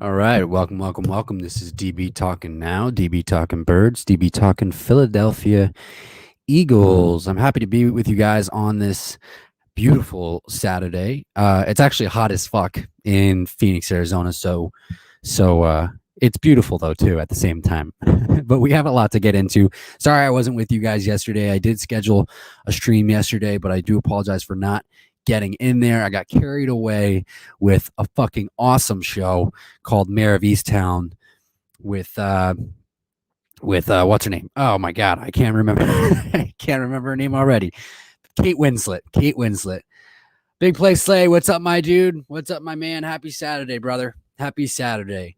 All right, welcome. This is DB Talking Now, DB Talking Birds, DB Talking Philadelphia Eagles. I'm happy to be with you guys on this beautiful Saturday. It's actually hot as fuck in Phoenix, Arizona, so it's beautiful though too at the same time. But we have a lot to get into. Sorry I wasn't with you guys yesterday. I did schedule a stream yesterday, but I do apologize for not getting in there. I got carried away with a fucking awesome show called Mayor of Easttown with what's her name? Oh my god, I can't remember. I can't remember her name already. Kate Winslet. Kate Winslet. Big Play Slay. What's up, my dude? What's up, my man? Happy Saturday, brother. Happy Saturday.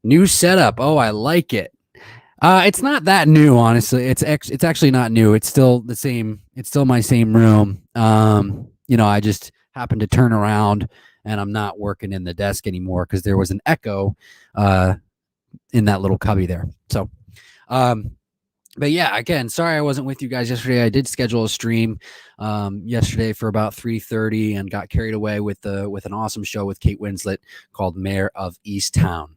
New setup. Oh, I like it. It's not that new, honestly. It's actually not new. It's still the same. It's still my same room. I just happened to turn around and I'm not working in the desk anymore because there was an echo in that little cubby there. So, but yeah, again, sorry I wasn't with you guys yesterday. I did schedule a stream yesterday for about 3:30 and got carried away with an awesome show with Kate Winslet called Mayor of Easttown.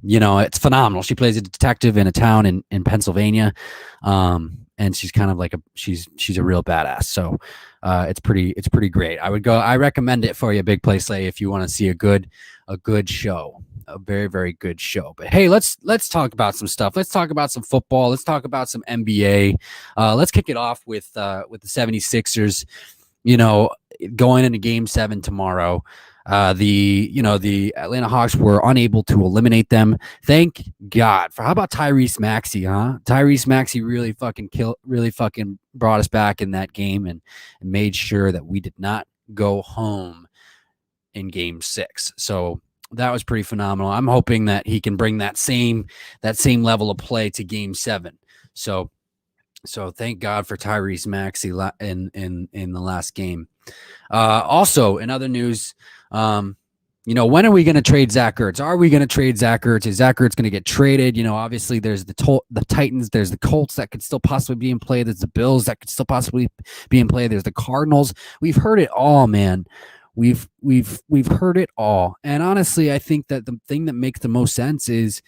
It's phenomenal. She plays a detective in a town in Pennsylvania, and she's kind of like she's a real badass. So it's pretty great. I recommend it for you, Big Play Slay, if you want to see a good show. A very, very good show. But hey, let's talk about some stuff. Let's talk about some football. Let's talk about some NBA. Let's kick it off with the 76ers, going into game 7 tomorrow. The Atlanta Hawks were unable to eliminate them. Thank God. How about Tyrese Maxey, huh? Tyrese Maxey really fucking brought us back in that game and made sure that we did not go home in game 6. So that was pretty phenomenal. I'm hoping that he can bring that same level of play to game 7. So thank God for Tyrese Maxey in the last game. Also, in other news, when are we going to trade Zach Ertz? Are we going to trade Zach Ertz? Is Zach Ertz going to get traded? Obviously there's the Titans, there's the Colts that could still possibly be in play. There's the Bills that could still possibly be in play. There's the Cardinals. We've heard it all, man. We've heard it all. And honestly, I think that the thing that makes the most sense is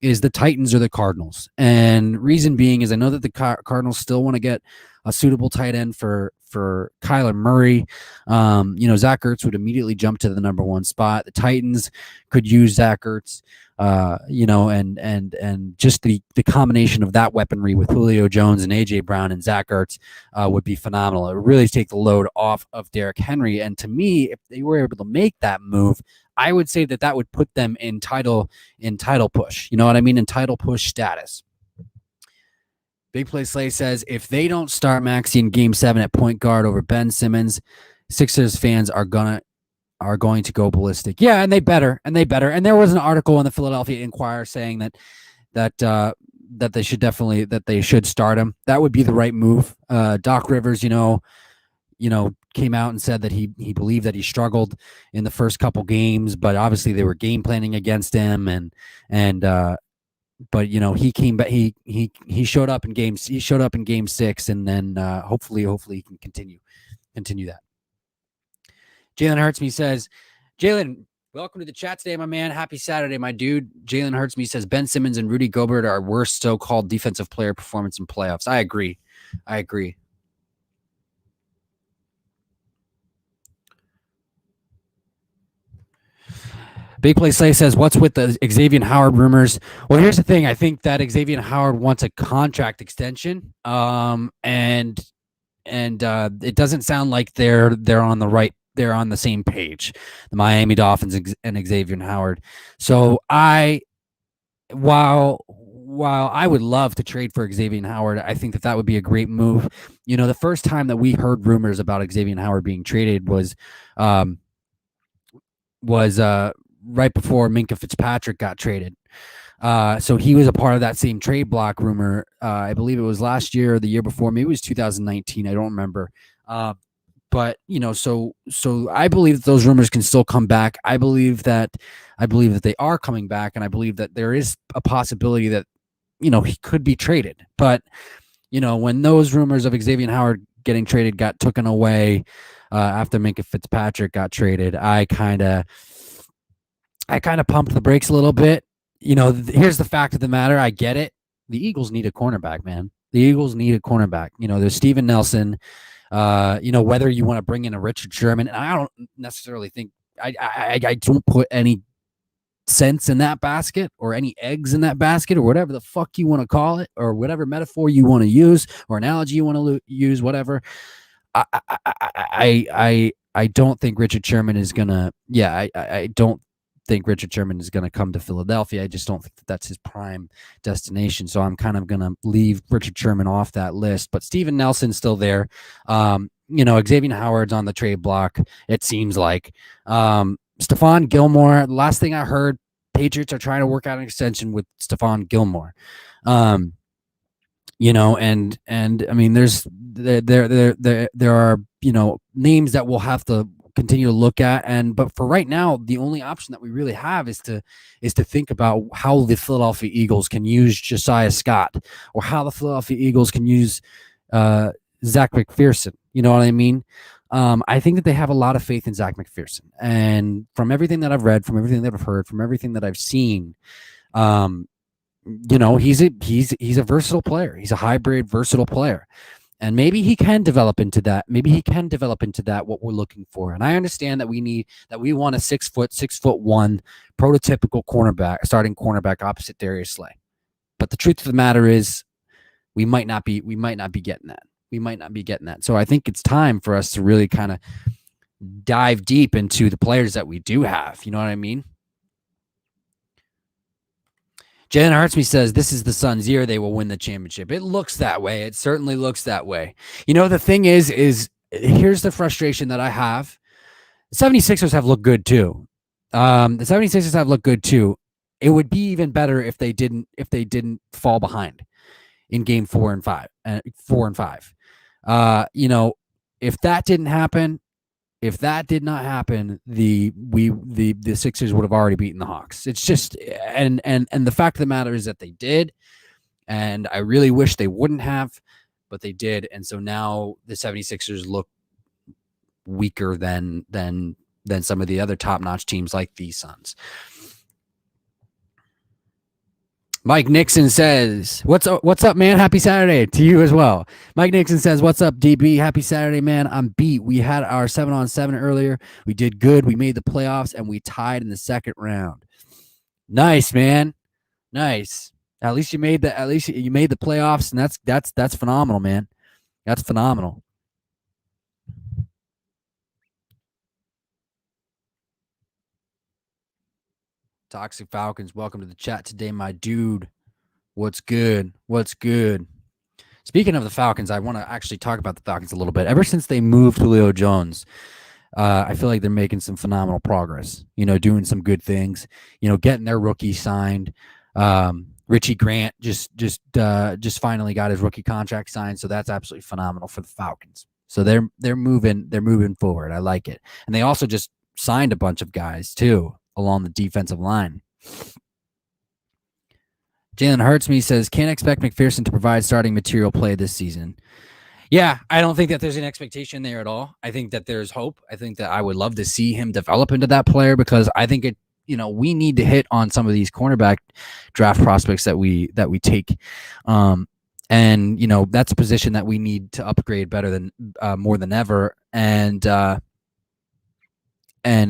the Titans or the Cardinals. And reason being is I know that the Cardinals still want to get a suitable tight end for Kyler Murray. Zach Ertz would immediately jump to the number 1 spot. The Titans could use Zach Ertz, and just the combination of that weaponry with Julio Jones and AJ Brown and Zach Ertz would be phenomenal. It would really take the load off of Derrick Henry. And to me, if they were able to make that move, I would say that would put them in title push. You know what I mean? In title push status. Big Play Slay says, if they don't start Maxey in game 7 at point guard over Ben Simmons, Sixers fans are going to go ballistic. Yeah, and they better. And there was an article in the Philadelphia Inquirer saying that they should start him. That would be the right move. Doc Rivers, came out and said that he believed that he struggled in the first couple games, but obviously they were game planning against him, but he came back. He showed up in games. He showed up in game 6, and then hopefully he can continue that. Jalen Hurtsme says, Jalen, welcome to the chat today, my man. Happy Saturday, my dude. Jalen Hurtsme says Ben Simmons and Rudy Gobert are worst so-called defensive player performance in playoffs. I agree. Big Play Slay says, what's with the Xavier Howard rumors? Well, here's the thing. I think that Xavier Howard wants a contract extension, and it doesn't sound like they're on the right. They're on the same page, the Miami Dolphins and Xavier Howard. So while I would love to trade for Xavier Howard, I think that would be a great move. The first time that we heard rumors about Xavier Howard being traded was right before Minkah Fitzpatrick got traded. So he was a part of that same trade block rumor. I believe it was last year or the year before. Maybe it was 2019. I don't remember. But so I believe that those rumors can still come back. I believe that they are coming back, and I believe that there is a possibility that he could be traded. But when those rumors of Xavier Howard getting traded got taken away after Minkah Fitzpatrick got traded, I kind of I kind of pumped the brakes a little bit. Here's the fact of the matter. I get it. The Eagles need a cornerback, man. The Eagles need a cornerback. There's Steven Nelson. Whether you want to bring in a Richard Sherman, and I don't necessarily think I don't put any cents in that basket or any eggs in that basket or whatever the fuck you want to call it or whatever metaphor you want to use or analogy you want to use, whatever. I don't think Richard Sherman is gonna. Yeah, I don't think Richard Sherman is gonna come to Philadelphia. I just don't think that's his prime destination. So I'm kind of gonna leave Richard Sherman off that list. But Steven Nelson's still there. Xavier Howard's on the trade block. It seems like. Stephon Gilmore. Last thing I heard, Patriots are trying to work out an extension with Stephon Gilmore. And I mean, there are names that we'll have to continue to look at, but for right now, the only option that we really have is to think about how the Philadelphia Eagles can use Josiah Scott or how the Philadelphia Eagles can use Zach McPherson. You know what I mean? I think that they have a lot of faith in Zach McPherson, and from everything that I've read, from everything that I've heard, from everything that I've seen, he's a versatile player. He's a hybrid, versatile player, and maybe he can develop into that. Maybe he can develop into that what we're looking for. And I understand that we want a 6'1" prototypical starting cornerback opposite Darius Slay. But the truth of the matter is, we might not be getting that. We might not be getting that. So I think it's time for us to really kind of dive deep into the players that we do have. You know what I mean? Jalen Hurtsme says, this is the Suns' year. They will win the championship. It looks that way. It certainly looks that way. The thing is here's the frustration that I have. The 76ers have looked good too. It would be even better if they didn't fall behind in game 4 and 5. If that didn't happen, if that did not happen, the Sixers would have already beaten the Hawks. It's just and the fact of the matter is that they did, and I really wish they wouldn't have, but they did, and so now the 76ers look weaker than some of the other top-notch teams like the Suns. Mike Nixon says, what's up, man? Happy Saturday to you as well. Mike Nixon says, what's up, DB? Happy Saturday, man. I'm beat. We had our 7-on-7 earlier. We did good. We made the playoffs, and we tied in the second round. Nice, man. Nice. At least you made the playoffs, and that's phenomenal, man. That's phenomenal. Toxic Falcons, welcome to the chat today, my dude. What's good? Speaking of the Falcons, I want to actually talk about the Falcons a little bit. Ever since they moved Julio Jones, I feel like they're making some phenomenal progress, doing some good things, getting their rookie signed. Richie Grant just finally got his rookie contract signed, so that's absolutely phenomenal for the Falcons. So they're moving forward. I like it. And they also just signed a bunch of guys too along the defensive line. Jalen Hurtsme says, can't expect McPherson to provide starting material play this season. Yeah, I don't think that there's an expectation there at all. I think that there's hope. I think that I would love to see him develop into that player because I think we need to hit on some of these cornerback draft prospects that we take. And that's a position that we need to upgrade more than ever. And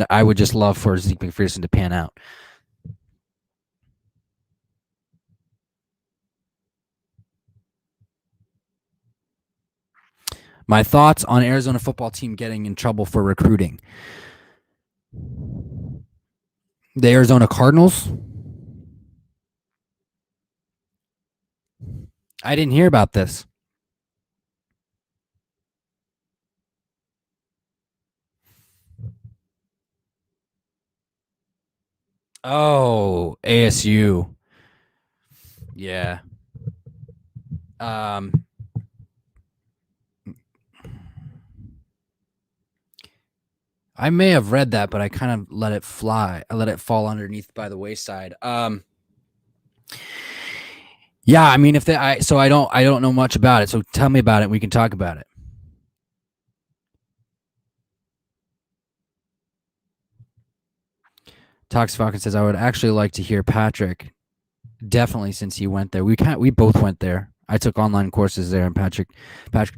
I would just love for Zeke McPherson to pan out. My thoughts on Arizona football team getting in trouble for recruiting. The Arizona Cardinals? I didn't hear about this. Oh, ASU. Yeah. I may have read that, but I kind of let it fly. I let it fall underneath by the wayside. Yeah, I mean, I don't know much about it. So tell me about it. We can talk about it. Tox Falcon says, I would actually like to hear Patrick. Definitely, since he went there. We both went there. I took online courses there, and Patrick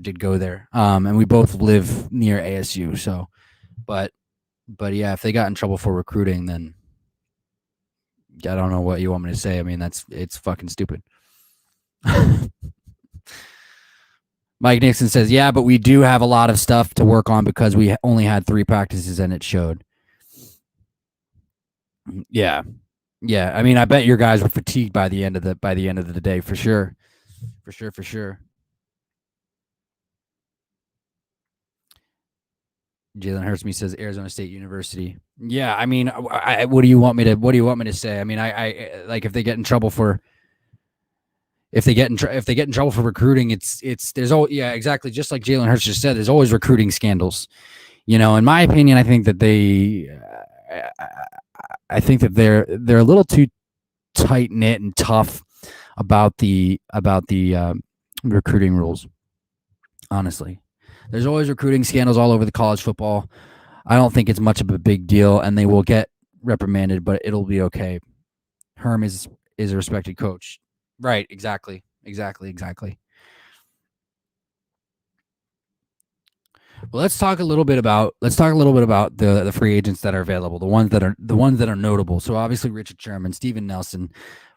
did go there. And we both live near ASU. So, but yeah, if they got in trouble for recruiting, then I don't know what you want me to say. I mean, it's fucking stupid. Mike Nixon says, yeah, but we do have a lot of stuff to work on because we only had 3 practices and it showed. Yeah. Yeah. I mean, I bet your guys were fatigued by the end of the day, for sure. For sure. Jalen Hurtsme says Arizona State University. Yeah, I mean, what do you want me to say? I mean, I like if they get in trouble for recruiting, it's there's always, yeah, exactly, just like Jalen Hurts just said, there's always recruiting scandals. In my opinion, I think that they're a little too tight knit and tough about the recruiting rules. Honestly, there's always recruiting scandals all over the college football. I don't think it's much of a big deal, and they will get reprimanded, but it'll be okay. Herm is a respected coach. Right, exactly. Well, let's talk a little bit about the free agents that are available, the ones that are notable. So obviously Richard Sherman, Steven Nelson.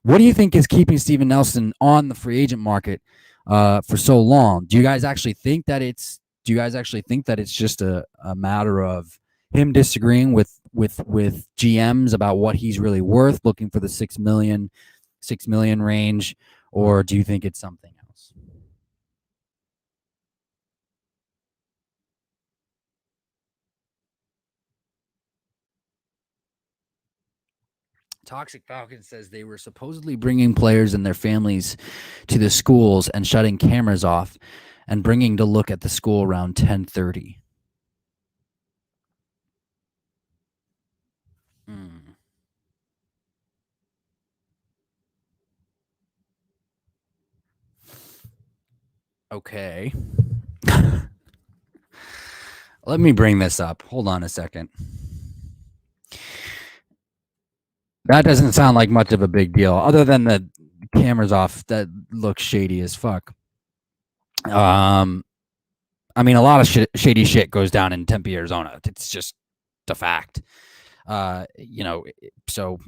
What do you think is keeping Steven Nelson on the free agent market for so long? Do you guys actually think that it's just a matter of him disagreeing with GMs about what he's really worth, looking for the 6 million range, or do you think it's something else? Toxic Falcon says they were supposedly bringing players and their families to the schools and shutting cameras off and bringing to look at the school around 10:30. Mm. Okay. Let me bring this up. Hold on a second. That doesn't sound like much of a big deal, other than the cameras off. That looks shady as fuck. I mean, a lot of shady shit goes down in Tempe, Arizona. It's just a fact. So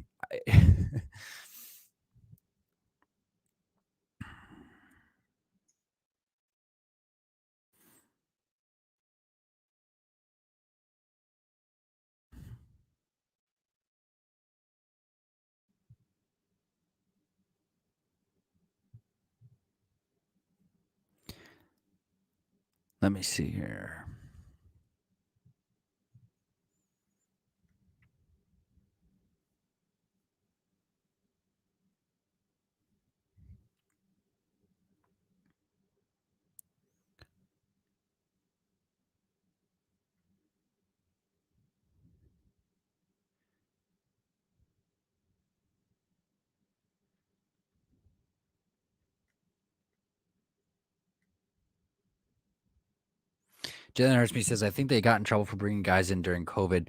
let me see here. Jalen Hurtsby says, I think they got in trouble for bringing guys in during COVID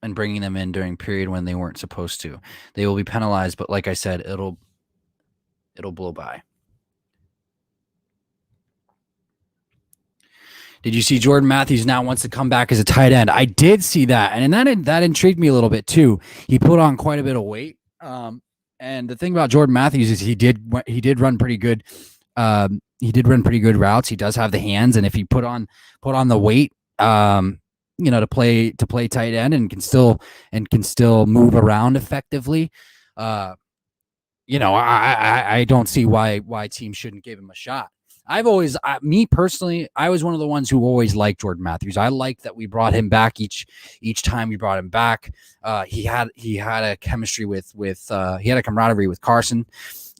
and bringing them in during period when they weren't supposed to. They will be penalized, but like I said, it'll blow by. Did you see Jordan Matthews now wants to come back as a tight end? I did see that, and that intrigued me a little bit too. He put on quite a bit of weight, and the thing about Jordan Matthews is he did run pretty good. He did run pretty good routes. He does have the hands, and if he put on the weight, to play tight end and can still move around effectively, I don't see why teams shouldn't give him a shot. I've always, me personally, I was one of the ones who always liked Jordan Matthews. I liked that we brought him back each time we brought him back. He had a chemistry with he had a camaraderie with Carson,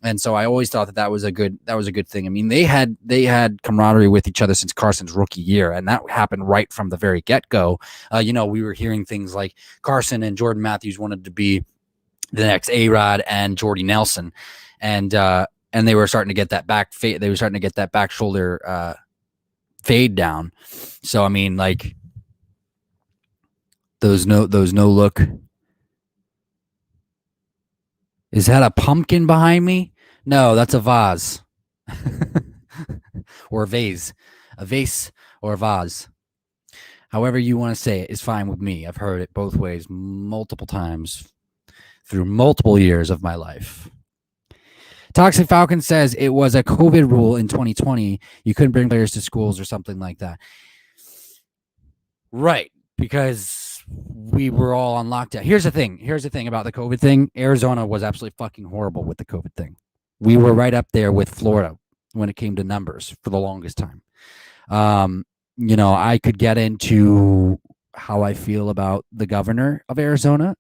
and so I always thought that was a good thing. I mean, they had camaraderie with each other since Carson's rookie year, and that happened right from the very get go. We were hearing things like Carson and Jordan Matthews wanted to be the next A-Rod and Jordy Nelson, and they were starting to get that back fade. They were starting to get that back shoulder fade down. So I mean, like those no look Is that a pumpkin behind me? No, that's a vase. Or a vase. A vase or a vase. However you want to say it is fine with me. I've heard it both ways multiple times through multiple years of my life. Toxic Falcon says it was a COVID rule in 2020. You couldn't bring players to schools or something like that. Right, because we were all on lockdown. Here's the thing about the COVID thing. Arizona was absolutely fucking horrible with the COVID thing. We were right up there with Florida when it came to numbers for the longest time. I could get into how I feel about the governor of Arizona.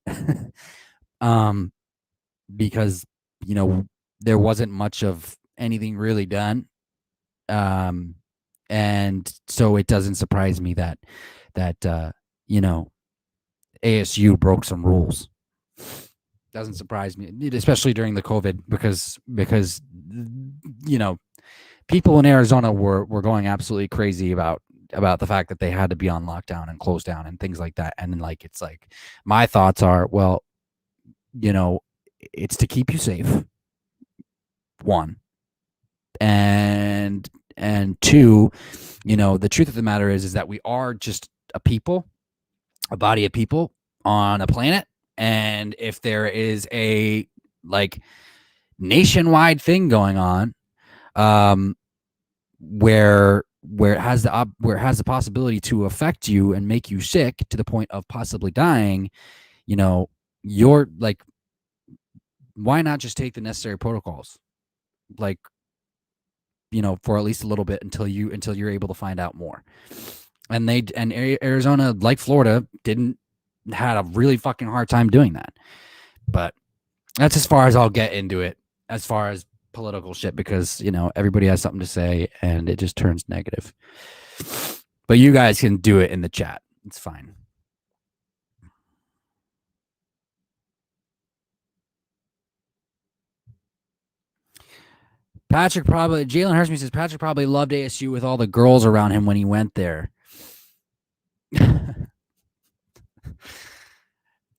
Because, there wasn't much of anything really done. And so it doesn't surprise me that ASU broke some rules. Doesn't surprise me, especially during the COVID, because people in Arizona were going absolutely crazy about the fact that they had to be on lockdown and closed down and things like that. And it's like, my thoughts are, well, it's to keep you safe. One. And two, the truth of the matter is that we are just a body of people on a planet. And if there is a nationwide thing going on, where it has the possibility to affect you and make you sick to the point of possibly dying, you're like, why not just take the necessary protocols? For at least a little bit until you're able to find out more. And Arizona, like Florida, had a really fucking hard time doing that. But that's as far as I'll get into it as far as political shit, because everybody has something to say and it just turns negative. But you guys can do it in the chat. It's fine. Jalen Hurstme says Patrick probably loved ASU with all the girls around him when he went there.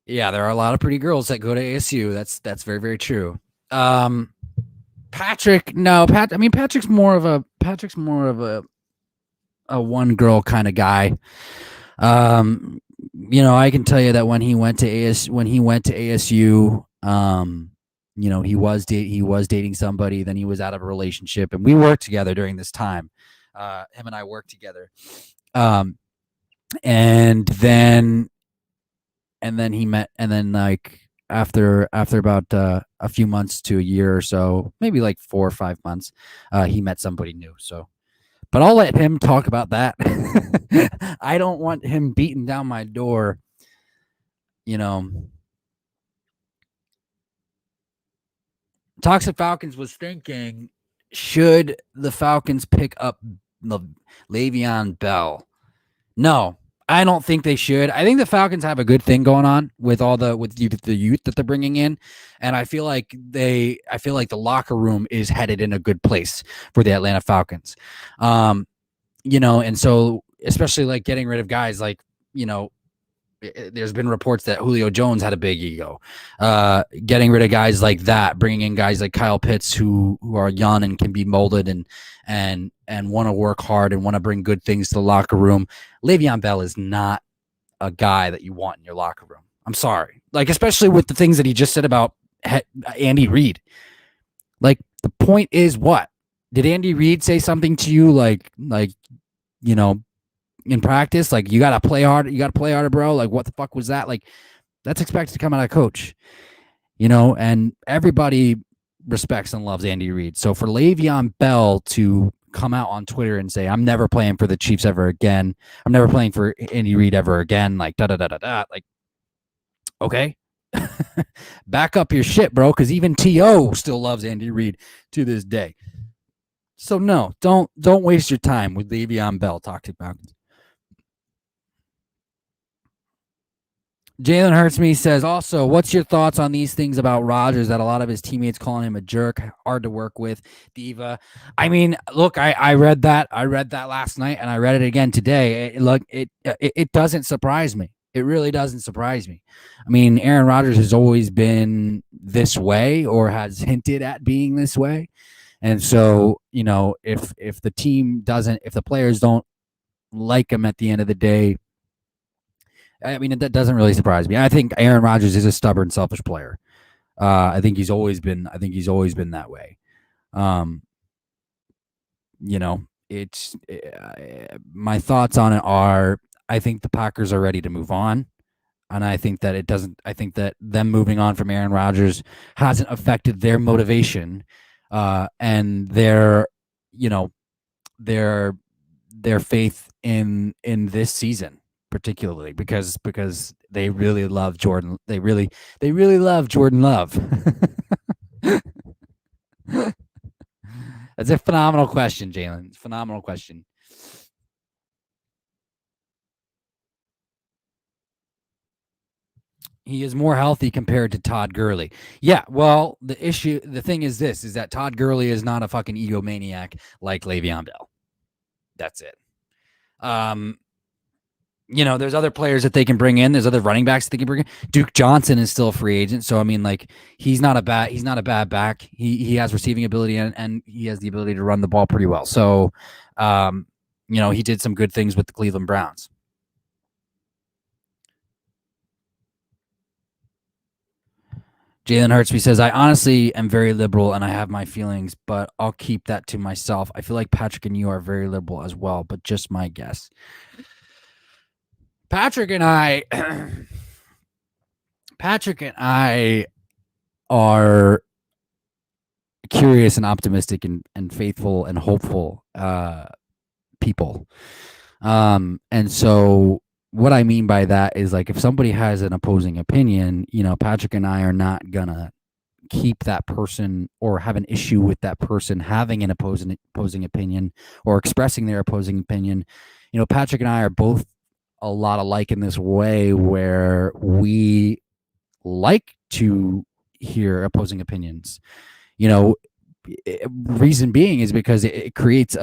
Yeah, there are a lot of pretty girls that go to ASU. That's very, very true. Patrick's more of a one girl kind of guy. I can tell you that when he went to ASU, he was dating somebody, then he was out of a relationship, and we worked together during this time. Him and I worked together. And then he met, and then after about a few months to a year or so, maybe 4 or 5 months, he met somebody new. So, but I'll let him talk about that. I don't want him beating down my door. Toxic Falcons was thinking, should the Falcons pick up Le'Veon Bell? No, I don't think they should. I think the Falcons have a good thing going on with the youth that they're bringing in, and I feel like the locker room is headed in a good place for the Atlanta Falcons. And so especially getting rid of guys there's been reports that Julio Jones had a big ego. Getting rid of guys like that, bringing in guys like Kyle Pitts who are young and can be molded and want to work hard and want to bring good things to the locker room. Le'Veon Bell is not a guy that you want in your locker room. I'm sorry. Especially with the things that he just said about Andy Reid. The point is, what? Did Andy Reid say something to you in practice, you gotta play hard, bro? What the fuck was that? That's expected to come out of a coach, and everybody respects and loves Andy Reid. So for Le'Veon Bell to come out on Twitter and say, I'm never playing for the Chiefs ever again, I'm never playing for Andy Reid ever again, okay. Back up your shit, bro, because even T.O. still loves Andy Reid to this day. So no, don't waste your time with Le'Veon Bell. Toxic Falcons. Jalen Hurstme says, also, what's your thoughts on these things about Rodgers, that a lot of his teammates calling him a jerk, hard to work with, diva? I mean, look, I read that. I read that last night, and I read it again today. It doesn't surprise me. It really doesn't surprise me. I mean, Aaron Rodgers has always been this way or has hinted at being this way. And so, if the team doesn't, if the players don't like him at the end of the day, I mean, that doesn't really surprise me. I think Aaron Rodgers is a stubborn, selfish player. I think he's always been that way. It's my thoughts on it are, I think the Packers are ready to move on. And I think that I think that them moving on from Aaron Rodgers hasn't affected their motivation and their faith in this season, particularly because they really love Jordan. They really love Jordan Love. That's a phenomenal question, Jalen. Phenomenal question. He is more healthy compared to Todd Gurley. Yeah, well, the thing is this, is that Todd Gurley is not a fucking egomaniac like Le'Veon Bell. That's it. There's other players that they can bring in. There's other running backs that they can bring in. Duke Johnson is still a free agent, so I mean, like, he's not a bad back. He has receiving ability and he has the ability to run the ball pretty well. So, he did some good things with the Cleveland Browns. Jalen Hurtsby says, I honestly am very liberal and I have my feelings, but I'll keep that to myself. I feel like Patrick and you are very liberal as well, but just my guess. Patrick and I are curious and optimistic and faithful and hopeful people. And so what I mean by that is, like, if somebody has an opposing opinion, Patrick and I are not gonna keep that person or have an issue with that person having an opposing opinion or expressing their opposing opinion. Patrick and I are both a lot alike in this way, where we like to hear opposing opinions. Reason being is because it creates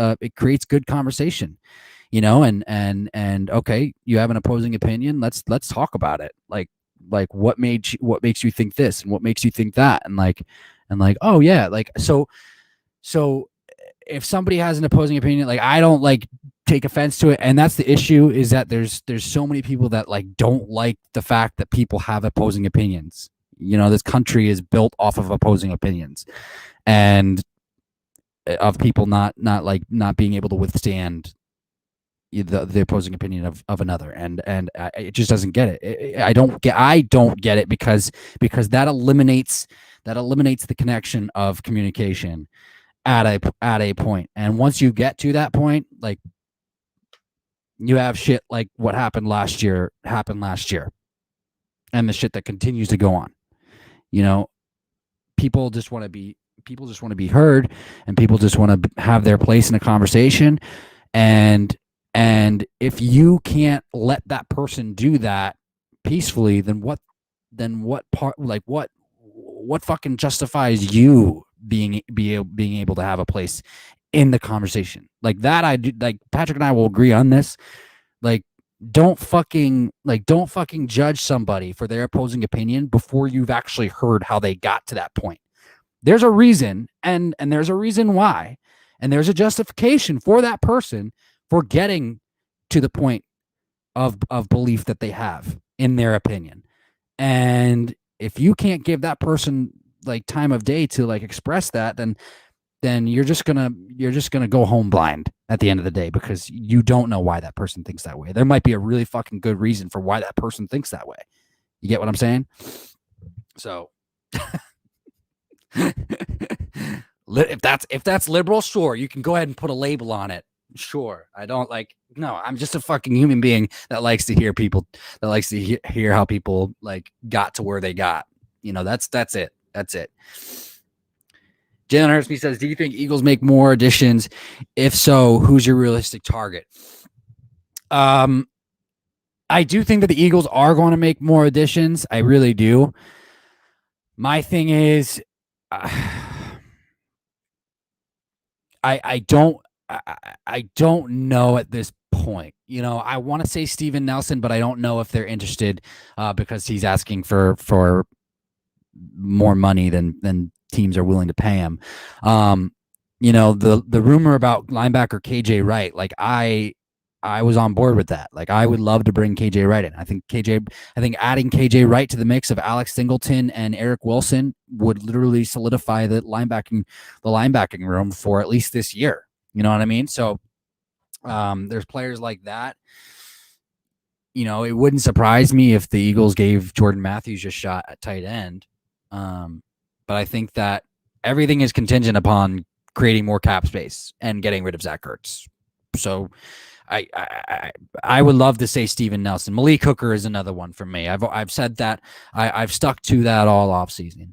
good conversation. And okay, you have an opposing opinion. Let's talk about it. Like what makes you think this and what makes you think that, and like, oh yeah, like, so if somebody has an opposing opinion, like, I don't like take offense to it. And that's the issue, is that there's so many people that, like, don't like the fact that people have opposing opinions. This country is built off of opposing opinions and of people not being able to withstand the opposing opinion of another, and it just doesn't get it. I don't get it because that eliminates the connection of communication at a point. And once you get to that point, like, you have shit like what happened last year, and the shit that continues to go on. People just want to be heard, and people just want to have their place in a conversation. And if you can't let that person do that peacefully, then what fucking justifies you being able to have a place in the conversation? Like that, I do. Like, Patrick and I will agree on this. Like, don't fucking judge somebody for their opposing opinion before you've actually heard how they got to that point. There's a reason, and there's a reason why, and there's a justification for that person for getting to the point of belief that they have in their opinion. And if you can't give that person, like, time of day to, like, express that, then you're just gonna go home blind at the end of the day, because you don't know why that person thinks that way. There might be a really fucking good reason for why that person thinks that way. You get what I'm saying? So if that's liberal, sure, you can go ahead and put a label on it. Sure. I don't no, I'm just a fucking human being that likes to hear hear how people, like, got to where they got. That's it. Jalen Hurtsby says, do you think Eagles make more additions? If so, who's your realistic target? I do think that the Eagles are going to make more additions. I really do. My thing is, I don't know at this point. I want to say Steven Nelson, but I don't know if they're interested because he's asking for more money than teams are willing to pay him. The rumor about linebacker KJ Wright, like I was on board with that. Like I would love to bring KJ Wright in. I think adding KJ Wright to the mix of Alex Singleton and Eric Wilson would literally solidify the linebacking room for at least this year. You know what I mean? So there's players like that. It wouldn't surprise me if the Eagles gave Jordan Matthews a shot at tight end. But I think that everything is contingent upon creating more cap space and getting rid of Zach Ertz. So I would love to say Steven Nelson. Malik Hooker is another one for me. I've said that. I've stuck to that all offseason.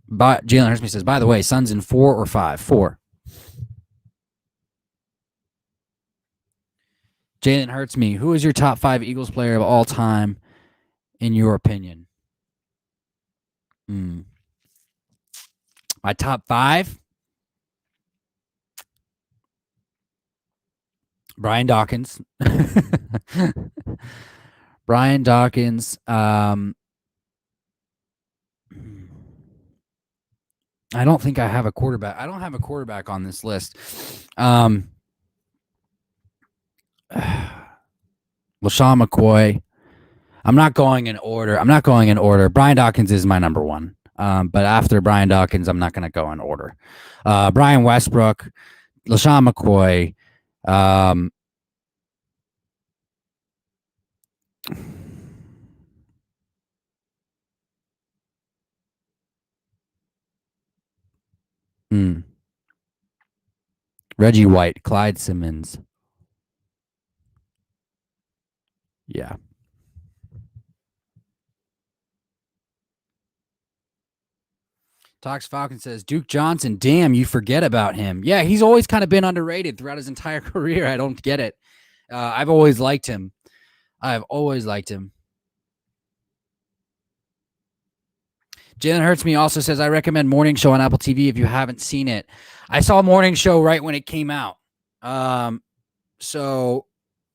But Jalen Hurts says, by the way, Suns in 4 or 5? 4. Jalen Hurts who is your top 5 Eagles player of all time, in your opinion? My top 5? Brian Dawkins. Brian Dawkins. I don't think I have a quarterback. I don't have a quarterback on this list. LaShawn McCoy. I'm not going in order. Brian Dawkins is my number 1. But after Brian Dawkins, I'm not going to go in order. Brian Westbrook, LaShawn McCoy. Reggie White, Clyde Simmons. Yeah. Tox Falcon says, Duke Johnson, damn, you forget about him. Yeah, he's always kind of been underrated throughout his entire career. I don't get it. I've always liked him. Jalen Hurts also says, I recommend Morning Show on Apple TV if you haven't seen it. I saw Morning Show right when it came out. So,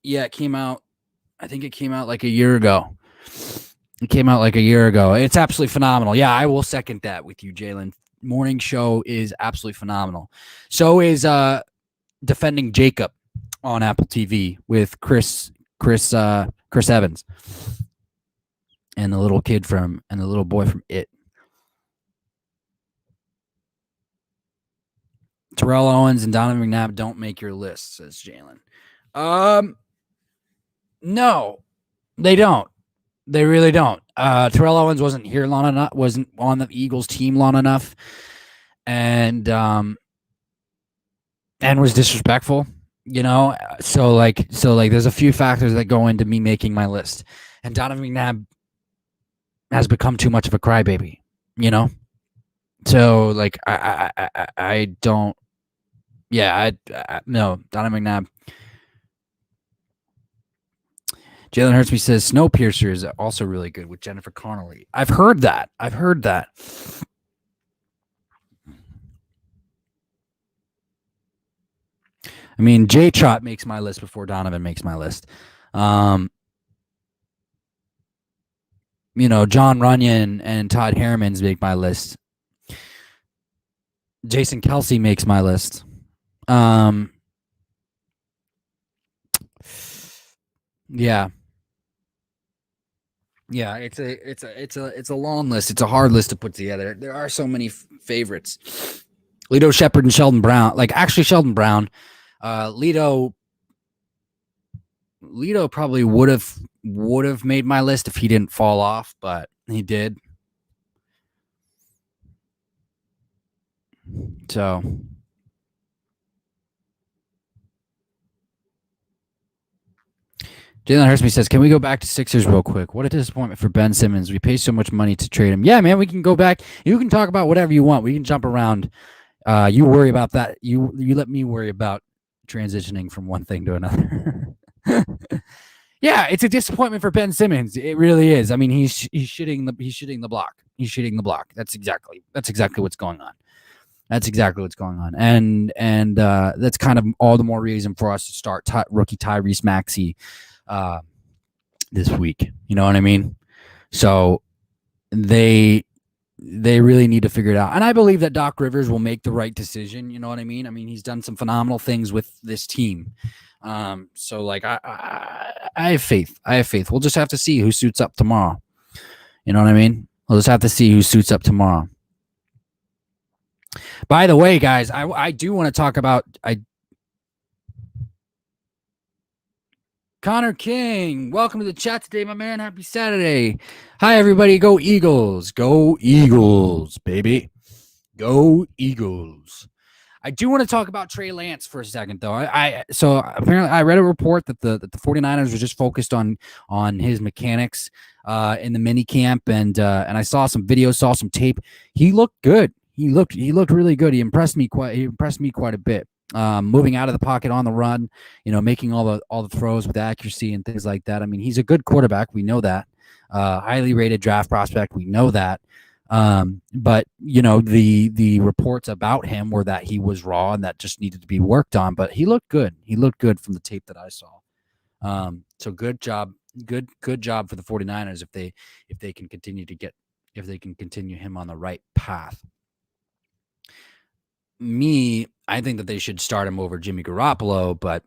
yeah, it came out. I think it came out like a year ago. It's absolutely phenomenal. Yeah, I will second that with you, Jalen. Morning Show is absolutely phenomenal. So is Defending Jacob on Apple TV with Chris Evans and the little boy from It. Terrell Owens and Donovan McNabb don't make your list, says Jalen. No, they don't. They really don't. Terrell Owens wasn't here long enough, wasn't on the Eagles team long enough, and was disrespectful, So there's a few factors that go into me making my list, and Donovan McNabb has become too much of a crybaby, So I don't. Yeah, no, Donovan McNabb. Jalen Hurts says Snowpiercer is also really good with Jennifer Connelly. I've heard that. I mean, Jay Trott makes my list before Donovan makes my list. John Runyon and Todd Harriman's make my list. Jason Kelsey makes my list. Yeah. Yeah, it's a long list. It's a hard list to put together. There are so many favorites. Lito Shepherd and Sheldon Brown. Sheldon Brown. Lito probably would have made my list if he didn't fall off, but he did. So Jalen Hurts says, can we go back to Sixers real quick? What a disappointment for Ben Simmons. We pay so much money to trade him. Yeah, man, we can go back. You can talk about whatever you want. We can jump around. You worry about that. You let me worry about transitioning from one thing to another. Yeah, it's a disappointment for Ben Simmons. It really is. I mean, he's shitting the block. He's shitting the block. That's exactly what's going on. And that's kind of all the more reason for us to start rookie Tyrese Maxey this week. You know what I mean? So they really need to figure it out. And I believe that Doc Rivers will make the right decision. You know what I mean? I mean, he's done some phenomenal things with this team. So like I have faith. I have faith. We'll just have to see who suits up tomorrow. You know what I mean? We'll just have to see who suits up tomorrow. By the way, guys, I do want to talk about Connor King. Welcome to the chat today, my man. Happy Saturday. Hi, everybody. Go Eagles. Go Eagles, baby. Go Eagles. I do want to talk about Trey Lance for a second, though. So apparently I read a report that the 49ers were just focused on his mechanics in the mini camp, and I saw some videos, saw some tape. He looked good. He looked really good. He impressed me quite a bit. Moving out of the pocket on the run, making all the throws with accuracy and things like that. I mean, he's a good quarterback. We know that. Highly rated draft prospect. We know that. But the reports about him were that he was raw and that just needed to be worked on, but he looked good. He looked good from the tape that I saw. So good job for the 49ers if they can continue him on the right path. I think that they should start him over Jimmy Garoppolo, but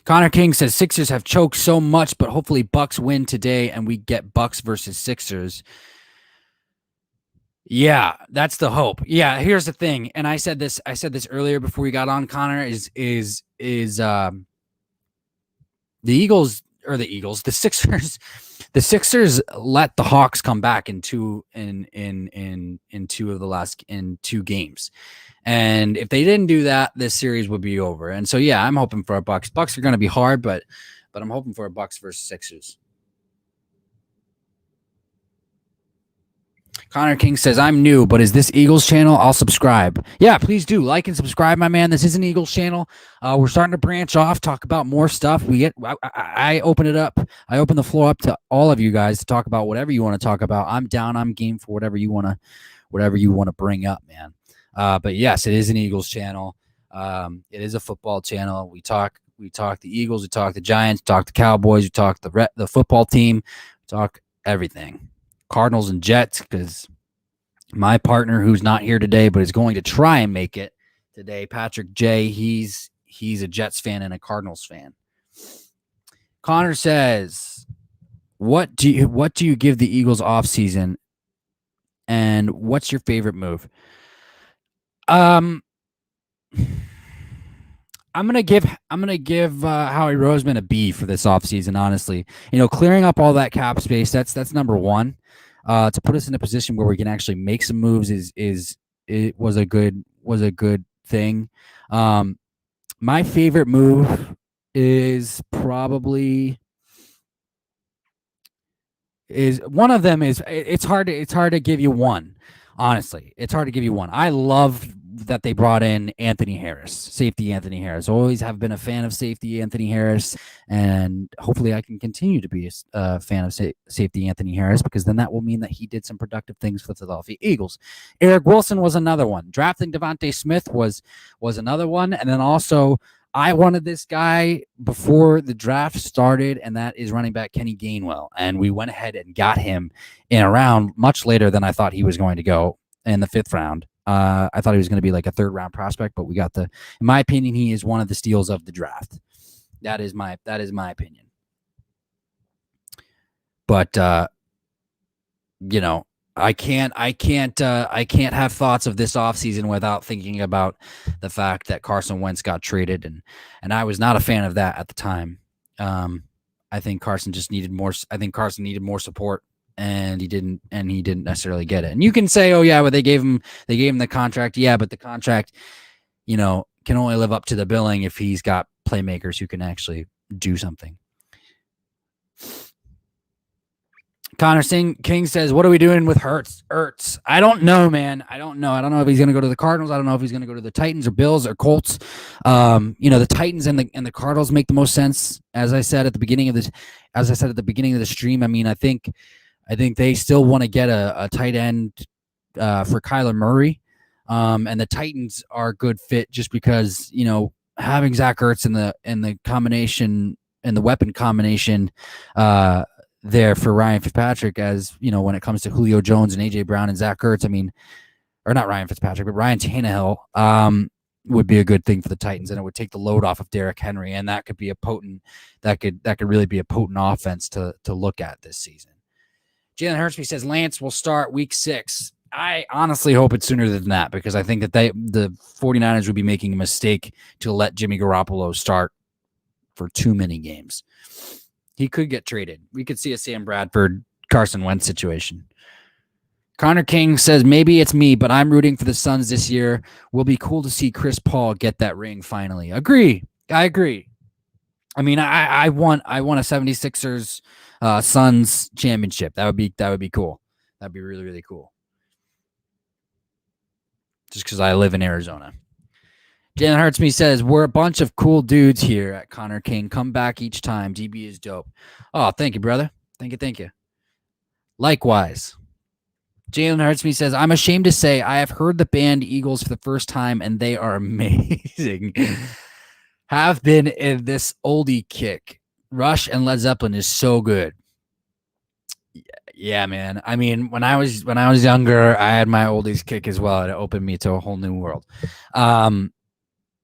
Connor King says Sixers have choked so much, but hopefully Bucks win today and we get Bucks versus Sixers. Yeah, that's the hope. Yeah, here's the thing, and I said this earlier before we got on, Connor, is the Sixers let the Hawks come back in two games. And if they didn't do that, this series would be over. And so, yeah, I'm hoping for a Bucks. Bucks are going to be hard, but I'm hoping for a Bucks versus Sixers. Connor King says, I'm new, but is this Eagles channel? I'll subscribe. Yeah, please do like and subscribe, my man. This is an Eagles channel. We're starting to branch off, talk about more stuff. I open it up. I open the floor up to all of you guys to talk about whatever you want to talk about. I'm down. I'm game for whatever you want to bring up, man. But yes, it is an Eagles channel. It is a football channel. We talk the Eagles, we talk the Giants, we talk the Cowboys, we talk the football team, we talk everything. Cardinals and Jets, because my partner, who's not here today but is going to try and make it today, Patrick J, he's a Jets fan and a Cardinals fan. Connor says, what do you give the Eagles offseason, and what's your favorite move? I'm gonna give Howie Roseman a B for this offseason, honestly. Clearing up all that cap space, that's number one. To put us in a position where we can actually make some moves was a good thing. My favorite move is probably one of them is it's hard to give you one. Honestly, it's hard to give you one. I love that they brought in safety Anthony Harris. Always have been a fan of safety Anthony Harris, and hopefully I can continue to be a fan of safety Anthony Harris, because then that will mean that he did some productive things for the Philadelphia Eagles. Eric Wilson was another one. Drafting Devontae Smith was another one, and then also I wanted this guy before the draft started, and that is running back Kenny Gainwell. And we went ahead and got him in a round much later than I thought he was going to go, in the 5th round. I thought he was going to be like a 3rd round prospect, but in my opinion, he is one of the steals of the draft. That is my opinion. But I can't have thoughts of this offseason without thinking about the fact that Carson Wentz got traded, and I was not a fan of that at the time. I think Carson just needed more. I think Carson needed more support, and he didn't necessarily get it. And you can say, oh yeah, but they gave him the contract. Yeah, but the contract, can only live up to the billing if he's got playmakers who can actually do something. Connor King says, what are we doing with Ertz? I don't know, man. I don't know if he's going to go to the Cardinals. I don't know if he's going to go to the Titans or Bills or Colts. The Titans and the Cardinals make the most sense. As I said at the beginning of the stream, I mean, I think they still want to get a tight end for Kyler Murray. And the Titans are a good fit just because, having Zach Ertz in the combination and the weapon combination there for Ryan Fitzpatrick, as you know, when it comes to Julio Jones and AJ Brown and Zach Ertz, I mean, or not Ryan Fitzpatrick, but Ryan Tannehill would be a good thing for the Titans, and it would take the load off of Derrick Henry, and that could be a potent that could really be a potent offense to look at this season. Jalen Hurts says Lance will start week 6. I honestly hope it's sooner than that, because I think that the 49ers would be making a mistake to let Jimmy Garoppolo start for too many games. He could get traded. We could see a Sam Bradford, Carson Wentz situation. Connor King says, maybe it's me, but I'm rooting for the Suns this year. Will be cool to see Chris Paul get that ring finally. Agree. I agree. I mean, I want a 76ers Suns championship. That would be cool. That'd be really, really cool. Just because I live in Arizona. Jalen Hurts says, we're a bunch of cool dudes here at Connor King. Come back each time. DB is dope. Oh, thank you, brother. Thank you. Likewise. Jalen Hurts says, I'm ashamed to say I have heard the band Eagles for the first time, and they are amazing. Have been in this oldie kick. Rush and Led Zeppelin is so good. Yeah, man. I mean, when I was younger, I had my oldies kick as well. It opened me to a whole new world.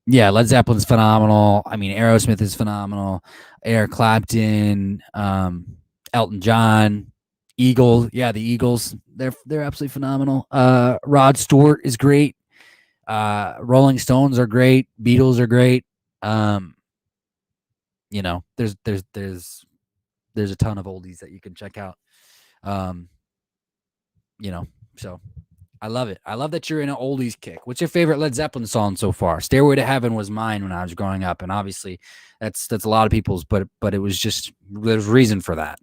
Yeah, Led Zeppelin's phenomenal. I mean, Aerosmith is phenomenal. Eric Clapton, Elton John, Eagles. Yeah, the Eagles. They're absolutely phenomenal. Rod Stewart is great. Rolling Stones are great. Beatles are great. You know, there's a ton of oldies that you can check out. You know, so I love it. I love that you're in an oldies kick. What's your favorite Led Zeppelin song so far? Stairway to Heaven was mine when I was growing up, and obviously that's a lot of people's, but it was just, there's reason for that.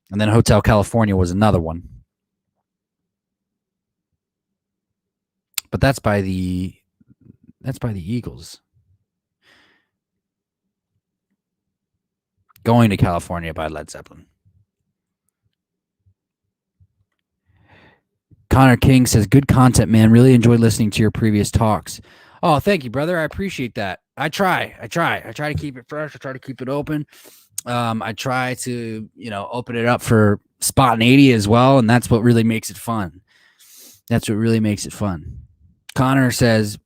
And then Hotel California was another one. But that's by the Eagles. Going to California by Led Zeppelin. Connor King says, good content, man. Really enjoyed listening to your previous talks. Oh, thank you, brother. I appreciate that. I try to keep it fresh. I try to keep it open. I try to, open it up for spontaneity as well. And that's what really makes it fun. Connor says,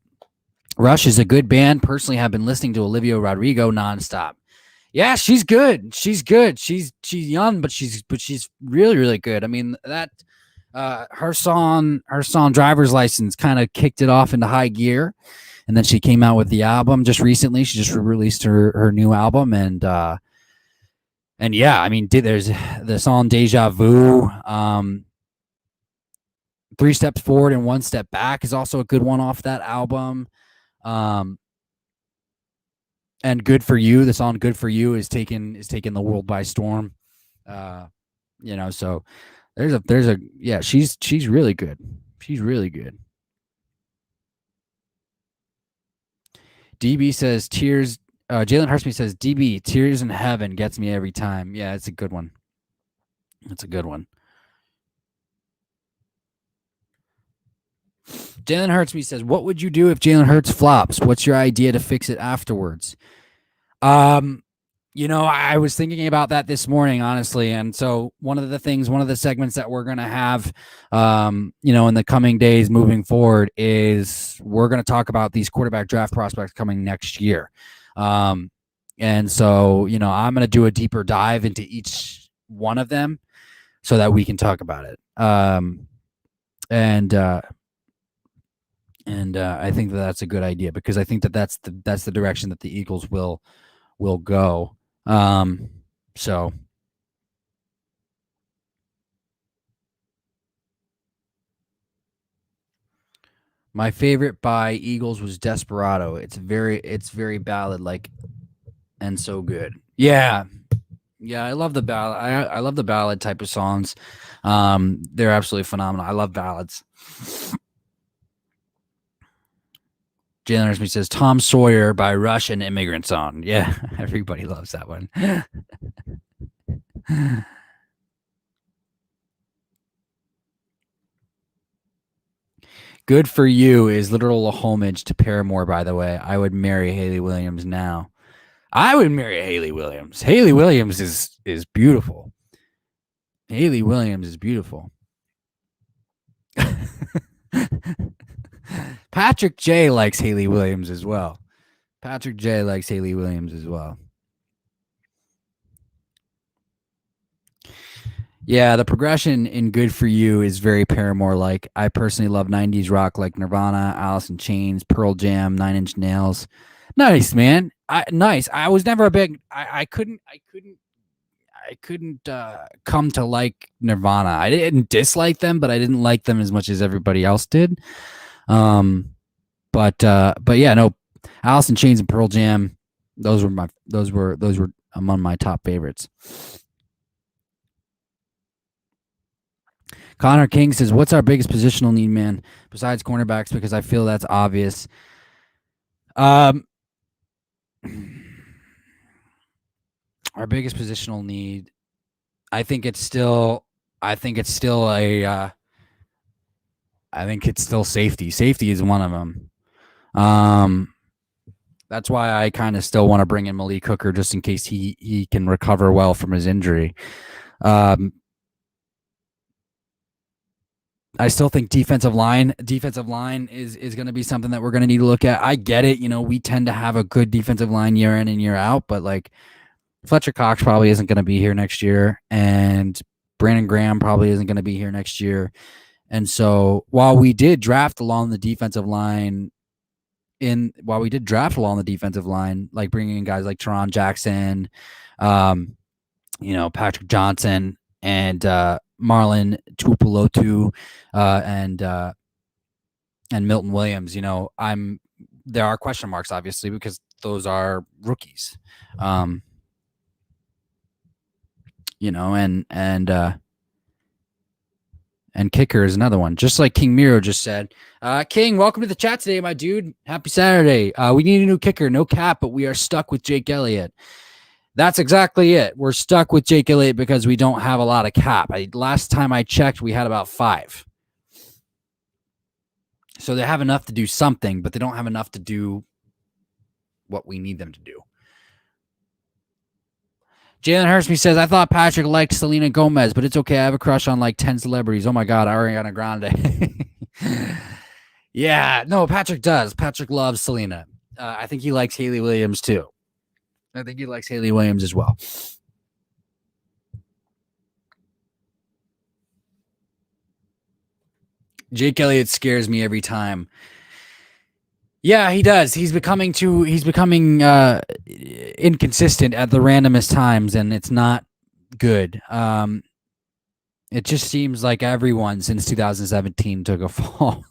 Rush is a good band. Personally, have been listening to Olivia Rodrigo nonstop. Yeah, she's good. She's young, but she's really, really good. I mean, that her song Driver's License kind of kicked it off into high gear, and then she came out with the album just recently. She just released her new album, and yeah, I mean, there's the song Deja Vu. 3 Steps Forward and 1 Step Back is also a good one off that album. And Good For You, the song Good For You is taking the world by storm. So there's a yeah, she's really good. She's really good. DB says tears. Jalen Hurts says DB Tears in Heaven gets me every time. Yeah, it's a good one. Jalen Hurts says, what would you do if Jalen Hurts flops? What's your idea to fix it afterwards? I was thinking about that this morning, honestly. And so one of the segments that we're going to have, in the coming days moving forward is we're going to talk about these quarterback draft prospects coming next year. And so, I'm going to do a deeper dive into each one of them so that we can talk about it. And I think that's a good idea, because I think that's the direction that the Eagles will go. So my favorite by Eagles was Desperado. It's very ballad like and so good. Yeah, I love the ballad. I love the ballad type of songs. They're absolutely phenomenal. I love ballads. Jalen Hurts says Tom Sawyer by Rush and Immigrant Song. Yeah, everybody loves that one. Good for You is literal homage to Paramore, by the way. I would marry Hayley Williams now. I would marry Hayley Williams. Hayley Williams is beautiful. Hayley Williams is beautiful. Patrick J likes Hayley Williams as well. Patrick J likes Hayley Williams as well. Yeah, the progression in Good For You is very Paramore-like. I personally love 90s rock like Nirvana, Alice in Chains, Pearl Jam, Nine Inch Nails. Nice, man. Nice. I was never a big I couldn't come to like Nirvana. I didn't dislike them, but I didn't like them as much as everybody else did. But yeah, no, Alice in Chains and Pearl Jam, those were among my top favorites. Connor King says, "What's our biggest positional need, man? Besides cornerbacks, because I feel that's obvious." Our biggest positional need, I think it's still safety. Safety is one of them. That's why I kind of still want to bring in Malik Hooker just in case he can recover well from his injury. I still think defensive line is going to be something that we're going to need to look at. I get it. We tend to have a good defensive line year in and year out, but like Fletcher Cox probably isn't going to be here next year, and Brandon Graham probably isn't going to be here next year. And so while we did draft along the defensive line, like bringing in guys like Teron Jackson, Patrick Johnson, and Marlon Tuipulotu, and Milton Williams, there are question marks, obviously, because those are rookies. And kicker is another one, just like King Miro just said. King, welcome to the chat today, my dude. Happy Saturday. We need a new kicker, no cap, but we are stuck with Jake Elliott. That's exactly it. We're stuck with Jake Elliott because we don't have a lot of cap. Last time I checked, we had about 5. So they have enough to do something, but they don't have enough to do what we need them to do. Jalen Hurstme says, I thought Patrick liked Selena Gomez, but it's okay. I have a crush on like 10 celebrities. Oh my God, Ariana Grande. Yeah, no, Patrick does. Patrick loves Selena. I think he likes Hayley Williams too. I think he likes Hayley Williams as well. Jake Elliott scares me every time. Yeah, he does. He's becoming inconsistent at the randomest times, and it's not good. It just seems like everyone since 2017 took a fall,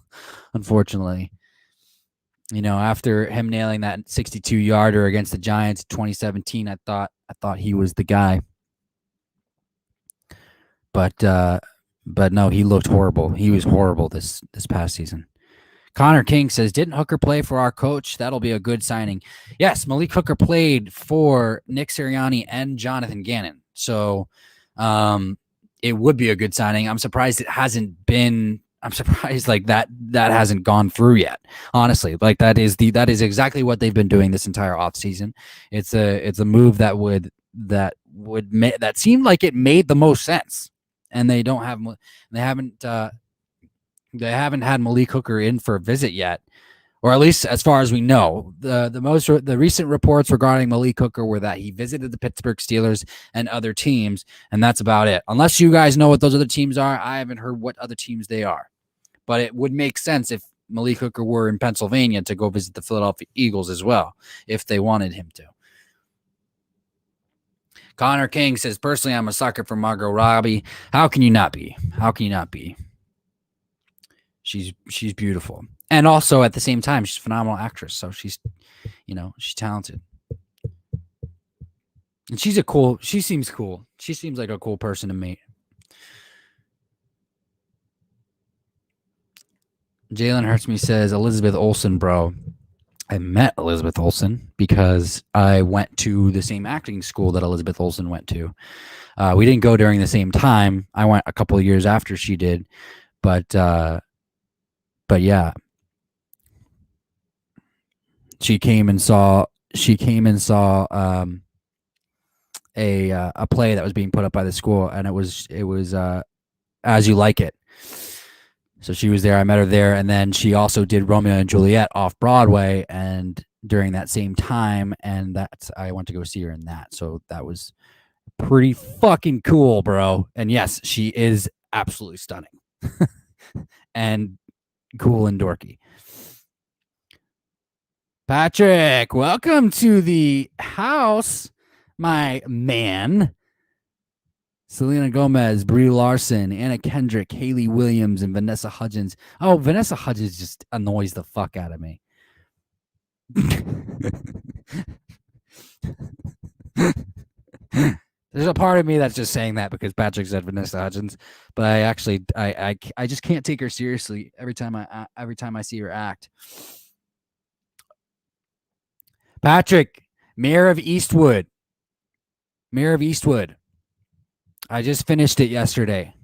unfortunately. After him nailing that 62-yarder against the Giants in 2017, I thought he was the guy. But no, he looked horrible. He was horrible this past season. Connor King says, didn't Hooker play for our coach? That'll be a good signing. Yes, Malik Hooker played for Nick Sirianni and Jonathan Gannon. So it would be a good signing. I'm surprised it hasn't been. I'm surprised like that hasn't gone through yet. Honestly, like that is exactly what they've been doing this entire offseason. It's a move that seemed like it made the most sense. And they haven't had Malik Hooker in for a visit yet, or at least as far as we know. The recent reports regarding Malik Hooker were that he visited the Pittsburgh Steelers and other teams, and that's about it. Unless you guys know what those other teams are, I haven't heard what other teams they are. But it would make sense if Malik Hooker were in Pennsylvania to go visit the Philadelphia Eagles as well, if they wanted him to. Connor King says, personally, I'm a sucker for Margot Robbie. How can you not be? She's beautiful. And also at the same time, she's a phenomenal actress. So she's talented. And she seems cool. She seems like a cool person to meet. Jalen Hurstme says, Elizabeth Olsen, bro. I met Elizabeth Olsen because I went to the same acting school that Elizabeth Olsen went to. We didn't go during the same time. I went a couple of years after she did, but but yeah, she came and saw a play that was being put up by the school, and it was As You Like It. So she was there. I met her there, and then she also did Romeo and Juliet off Broadway, and during that same time, and I went to go see her in that. So that was pretty fucking cool, bro. And yes, she is absolutely stunning and cool and dorky. Patrick, welcome to the house, my man. Selena Gomez, Brie Larson, Anna Kendrick, Haley Williams, and Vanessa Hudgens. Oh, Vanessa Hudgens just annoys the fuck out of me. There's a part of me that's just saying that because Patrick said Vanessa Hudgens, but I just can't take her seriously every time I see her act. Patrick, Mayor of Eastwood. I just finished it yesterday,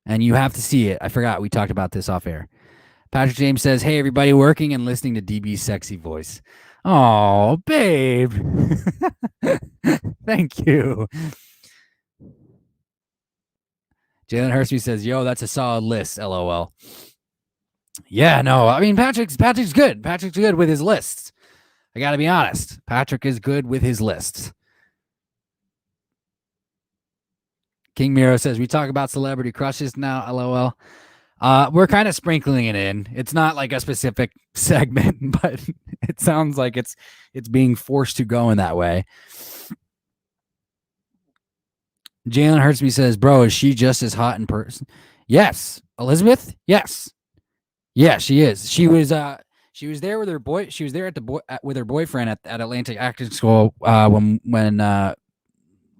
and you have to see it. I forgot we talked about this off air. Patrick James says, "Hey everybody, working and listening to DB's sexy voice." Oh, babe. Thank you. Jalen Hurstby says, "Yo, that's a solid list." LOL. Yeah, no, I mean Patrick's good. Patrick's good with his lists. I got to be honest. Patrick is good with his lists. King Miro says, "We talk about celebrity crushes now." LOL. We're kind of sprinkling it in. It's not like a specific segment, but it sounds like it's being forced to go in that way. Jalen Hurtsby says, "Bro, is she just as hot in person?" Yes. Elizabeth? Yes. Yeah, she is. She was there with her boy. She was there with her boyfriend at Atlantic Acting School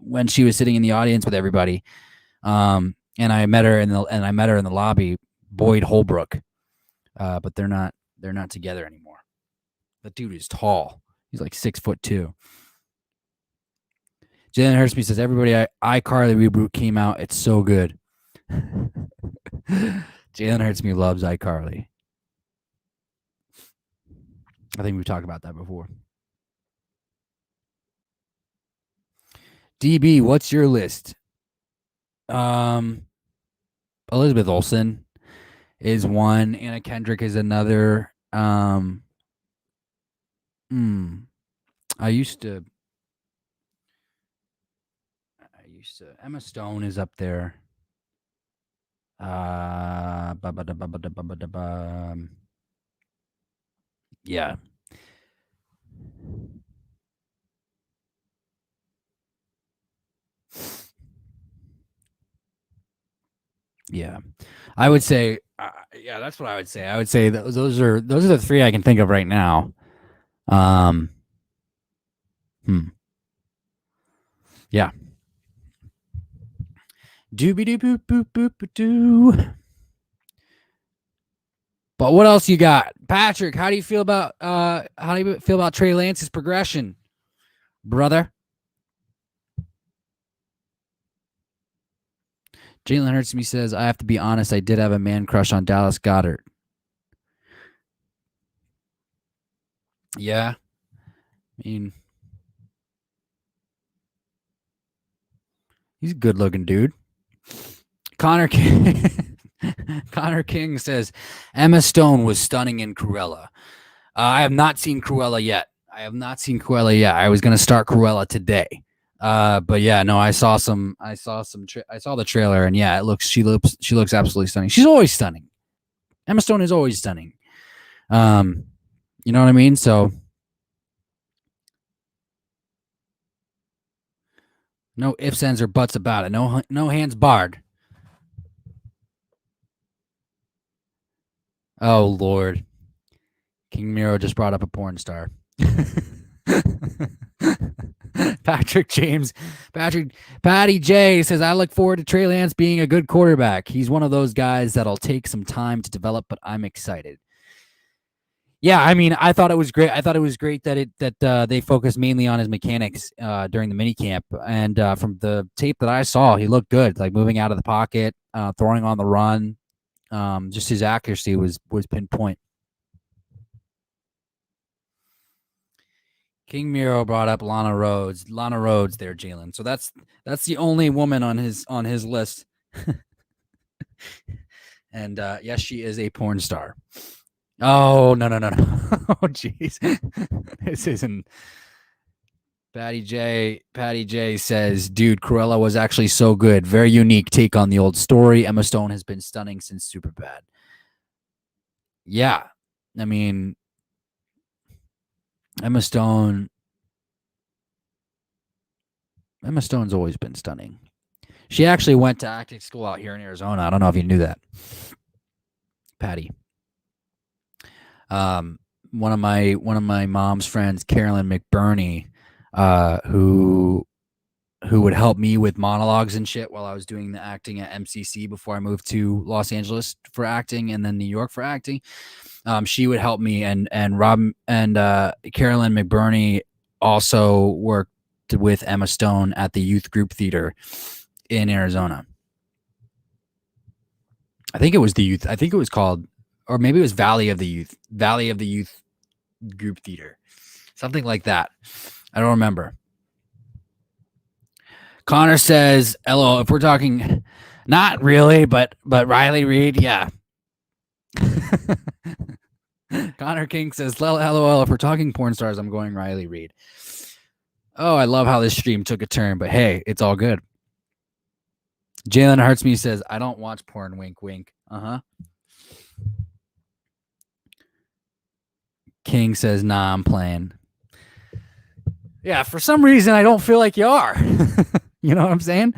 when she was sitting in the audience with everybody. And I met her in the lobby, Boyd Holbrook. But they're not together anymore. The dude is tall. He's like 6'2". Jalen Hurstby says, "Everybody, iCarly reboot came out. It's so good." Jalen Hurstby loves iCarly. I think we've talked about that before. DB, what's your list? Elizabeth Olsen is one. Anna Kendrick is another. Emma Stone is up there. Yeah. Yeah, I would say, yeah, that's what I would say. I would say those are the three I can think of right now. Yeah. Doobie doo boop boop boop doo. But what else you got, Patrick? How do you feel about Trey Lance's progression, brother? Jalen Hurtsby says, "I have to be honest. I did have a man crush on Dallas Goedert." Yeah, I mean, he's a good-looking dude. Connor King says, "Emma Stone was stunning in Cruella." I have not seen Cruella yet. I was going to start Cruella today. But yeah, no, I saw the trailer, and yeah, she looks absolutely stunning. She's always stunning. Emma Stone is always stunning. You know what I mean? So no ifs, ands, or buts about it. No hands barred. Oh Lord. King Miro just brought up a porn star. Patty J says, "I look forward to Trey Lance being a good quarterback. He's one of those guys that'll take some time to develop, but I'm excited." Yeah, I mean, I thought it was great. that they focused mainly on his mechanics during the mini camp, and from the tape that I saw, he looked good, like moving out of the pocket, throwing on the run. Just his accuracy was pinpoint. King Miro brought up Lana Rhodes. Lana Rhodes there, Jalen. So that's the only woman on his list. And yes, she is a porn star. Oh, no. Oh, jeez. This isn't. Patty J says, dude, Cruella was actually so good. Very unique take on the old story. Emma Stone has been stunning since Superbad. Yeah. I mean, Emma Stone's always been stunning. She actually went to acting school out here in Arizona. I don't know if you knew that. Patty. One of my mom's friends, Carolyn McBurney, who would help me with monologues and shit while I was doing the acting at MCC before I moved to Los Angeles for acting and then New York for acting. She would help me, and Rob and Carolyn McBurney also worked with Emma Stone at the Youth Group Theater in Arizona. I think it was the Youth. I think it was called, or maybe it was Valley of the Youth Group Theater, something like that. I don't remember. Connor says, "Hello, if we're talking, not really, but Riley Reid, yeah." Connor King says, "LOL, if we're talking porn stars, I'm going Riley Reid." Oh, I love how this stream took a turn, but hey, it's all good. Jalen Hurts me says, "I don't watch porn." Wink, wink. King says, "Nah, I'm playing." Yeah, for some reason, I don't feel like you are. You know what I'm saying?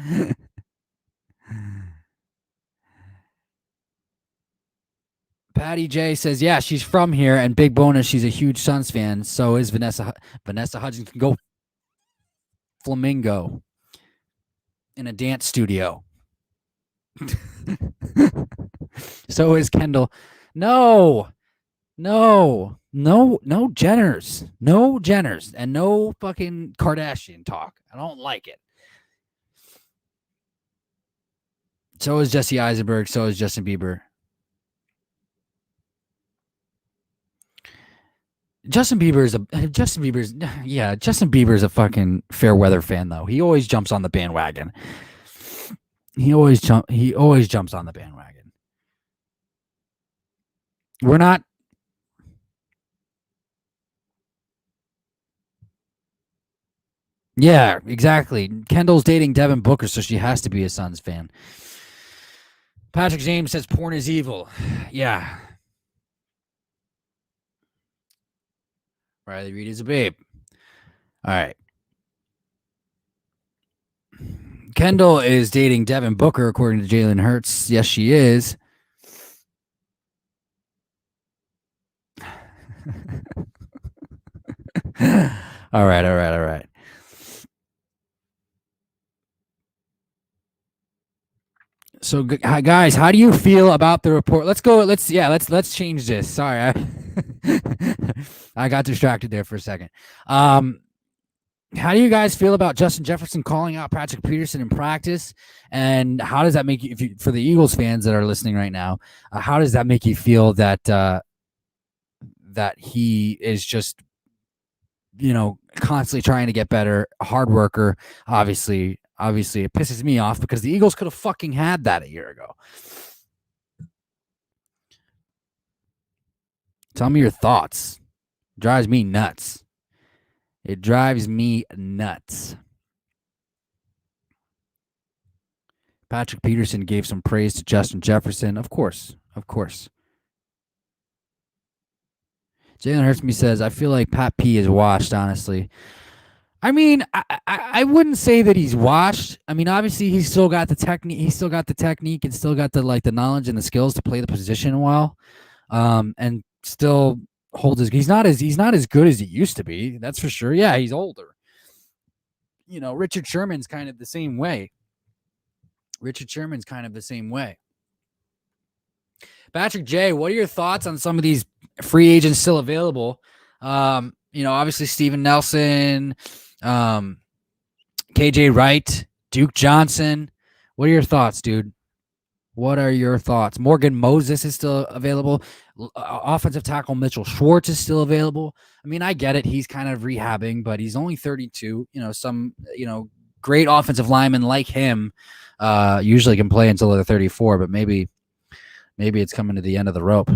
Patty J says, "Yeah, she's from here, and big bonus, she's a huge Suns fan. So is Vanessa. Vanessa Hudgens can go flamingo in a dance studio." So is Kendall. No Jenners. No Jenners. And no fucking Kardashian talk. I don't like it. So is Jesse Eisenberg. So is Justin Bieber. Justin Bieber's a fucking fair weather fan though. He always jumps on the bandwagon. He always jumps on the bandwagon. We're not. Yeah, exactly. Kendall's dating Devin Booker, so she has to be a Suns fan. Patrick James says porn is evil. Yeah. Riley Reid is a babe. All right. Kendall is dating Devin Booker, according to Jalen Hurts. Yes, she is. All right. So, guys, how do you feel about the report? Let's change this. Sorry, I got distracted there for a second. How do you guys feel about Justin Jefferson calling out Patrick Peterson in practice? And how does that make you, for the Eagles fans that are listening right now, how does that make you feel that that he is just, constantly trying to get better, a hard worker? Obviously, it pisses me off because the Eagles could have fucking had that a year ago. Tell me your thoughts. Drives me nuts. It drives me nuts. Patrick Peterson gave some praise to Justin Jefferson. Of course. Jalen Hurts me says, "I feel like Pat P is washed, honestly." I mean, I wouldn't say that he's washed. I mean, obviously he's still got the technique. He's still got the technique and still got the knowledge and the skills to play the position well, and still hold his. He's not as good as he used to be. That's for sure. Yeah, he's older. Richard Sherman's kind of the same way. Patrick J, what are your thoughts on some of these free agents still available? Obviously Steven Nelson, KJ Wright, Duke Johnson. What are your thoughts, dude? What are your thoughts? Morgan Moses is still available. Offensive tackle Mitchell Schwartz is still available. I mean, I get it. He's kind of rehabbing, but he's only 32. Some great offensive linemen like him usually can play until they're 34, but maybe it's coming to the end of the rope.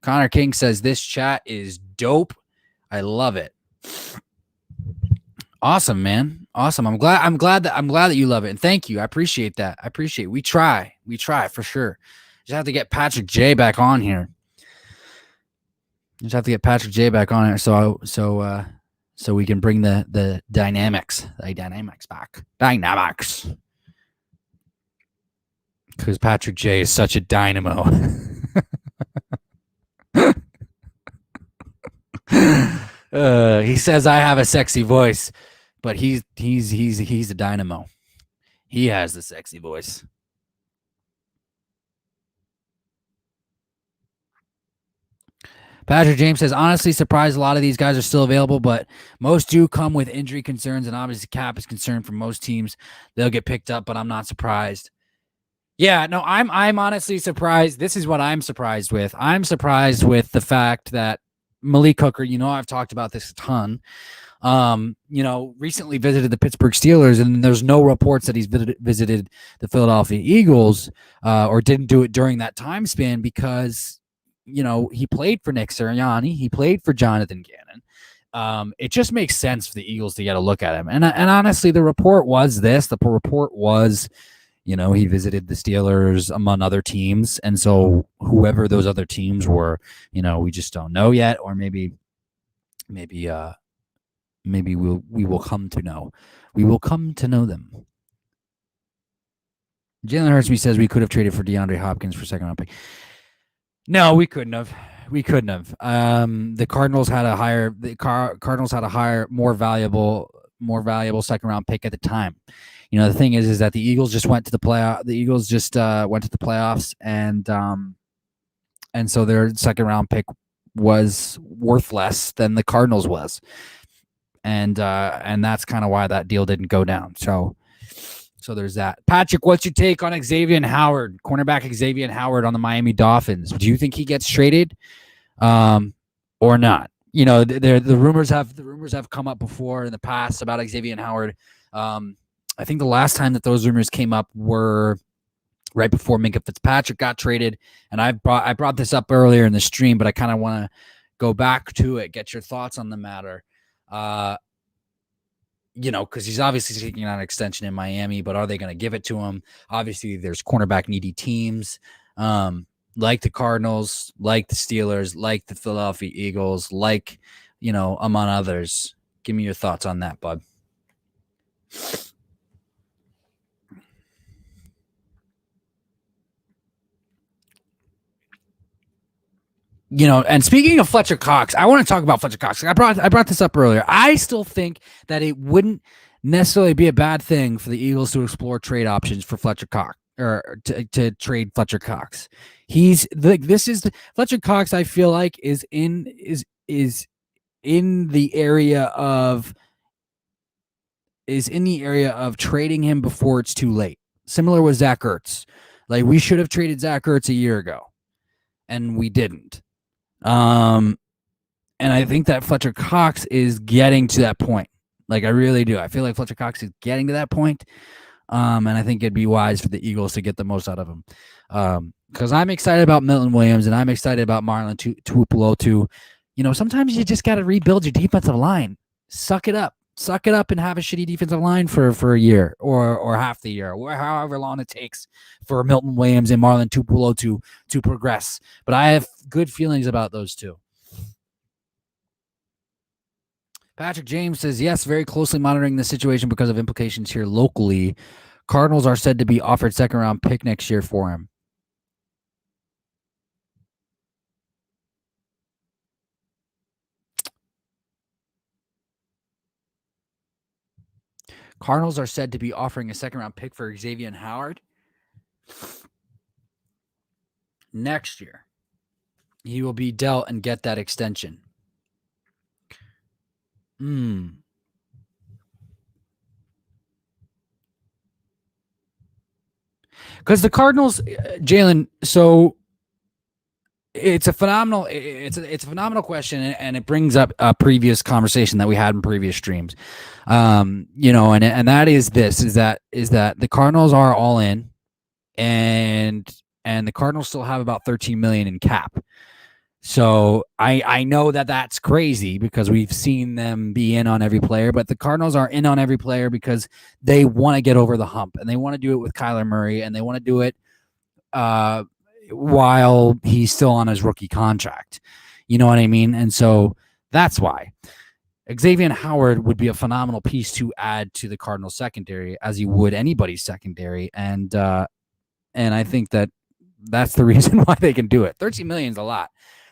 Connor King says this chat is dope. I love it. Awesome, man. Awesome. I'm glad that you love it. And thank you. I appreciate that. We try for sure. Just have to get Patrick J back on here. So we can bring the dynamics back. Dynamics. Because Patrick J is such a dynamo. He says I have a sexy voice, but he's a dynamo. He has the sexy voice. Patrick James says, honestly surprised a lot of these guys are still available, but most do come with injury concerns, and obviously cap is concerned for most teams. They'll get picked up, but I'm not surprised. Yeah, no, I'm honestly surprised. This is what I'm surprised with. I'm surprised with the fact that Malik Hooker, I've talked about this a ton, recently visited the Pittsburgh Steelers, and there's no reports that he's visited the Philadelphia Eagles or didn't do it during that time span because, he played for Nick Sirianni. He played for Jonathan Gannon. It just makes sense for the Eagles to get a look at him. And honestly, the report was this. The report was, he visited the Steelers among other teams. And so whoever those other teams were, we just don't know yet. Or maybe we will come to know. We will come to know them. Jalen Hurts says we could have traded for DeAndre Hopkins for second round pick. No, we couldn't have. The Cardinals had a higher. More valuable second round pick at the time. The thing is that the Eagles just went to the playoff. The Eagles just went to the playoffs, and so their second round pick was worth less than the Cardinals was, and that's kind of why that deal didn't go down. So there's that. Patrick, what's your take on Xavier Howard, cornerback Xavier Howard on the Miami Dolphins? Do you think he gets traded, or not? The rumors have come up before in the past about Xavier Howard. I think the last time that those rumors came up were right before Minkah Fitzpatrick got traded, and I brought this up earlier in the stream, but I kind of want to go back to it, get your thoughts on the matter. Because he's obviously taking on an extension in Miami, but are they going to give it to him? Obviously, there's cornerback needy teams like the Cardinals, like the Steelers, like the Philadelphia Eagles, among others. Give me your thoughts on that, bud. And speaking of Fletcher Cox, I want to talk about Fletcher Cox. I brought this up earlier. I still think that it wouldn't necessarily be a bad thing for the Eagles to explore trade options for Fletcher Cox or to trade Fletcher Cox. Fletcher Cox. I feel like is in the area of trading him before it's too late. Similar with Zach Ertz. Like we should have traded Zach Ertz a year ago, and we didn't. And I think that Fletcher Cox is getting to that point. Like, I really do. I feel like Fletcher Cox is getting to that point. And I think it'd be wise for the Eagles to get the most out of him. Because I'm excited about Milton Williams and I'm excited about Marlon Tuipulotu. Sometimes you just got to rebuild your defensive line. Suck it up and have a shitty defensive line for a year or half the year or however long it takes for Milton Williams and Marlon Tuipulotu to progress. But I have good feelings about those two. Patrick James says, yes, very closely monitoring the situation because of implications here locally. Cardinals are said to be offered second-round pick next year for him. Cardinals are said to be offering a second-round pick for Xavier Howard next year. He will be dealt and get that extension. Because the Cardinals, Jalen, so it's a phenomenal question, and it brings up a previous conversation that we had in previous streams. And that is that the Cardinals are all in, and the Cardinals still have about 13 million in cap. So I know that that's crazy because we've seen them be in on every player, but the Cardinals are in on every player because they want to get over the hump, and they want to do it with Kyler Murray, and they want to do it while he's still on his rookie contract. You know what I mean? And so that's why Xavier Howard would be a phenomenal piece to add to the Cardinals secondary, as he would anybody's secondary. And I think that that's the reason why they can do it. 13 million is a lot.